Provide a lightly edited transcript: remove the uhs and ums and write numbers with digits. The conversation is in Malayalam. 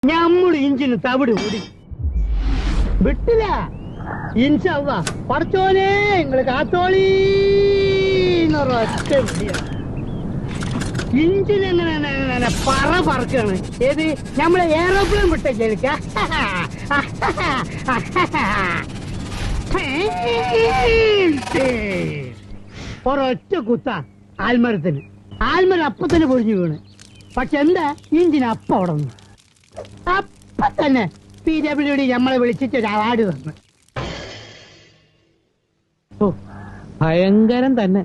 നമ്മുടെ ഇഞ്ചിന് തവിട് കൂടി വിട്ടില്ല. ഇൻഷാ പടച്ചോനെ നിങ്ങള് കാത്തോളി ഒറ്റ വിളിയാണ്. ഇഞ്ചിനെങ്ങനെ പറക്കാണ്. ഏത് നമ്മളെ എയറോപ്ലെയിൻ വിട്ടേക്ക ഒരൊറ്റ കുത്ത ആൽമരത്തിന്. ആൽമരം അപ്പത്തന്നെ പൊഴിഞ്ഞു വീണ്. പക്ഷെ എന്താ ഇഞ്ചിന് അപ്പം അവിടെ നിന്ന് അപ്പ തന്നെ PWD നമ്മളെ വിളിച്ചിട്ട് ഒരു അവാർഡ് തന്നു. ഭയങ്കരം തന്നെ.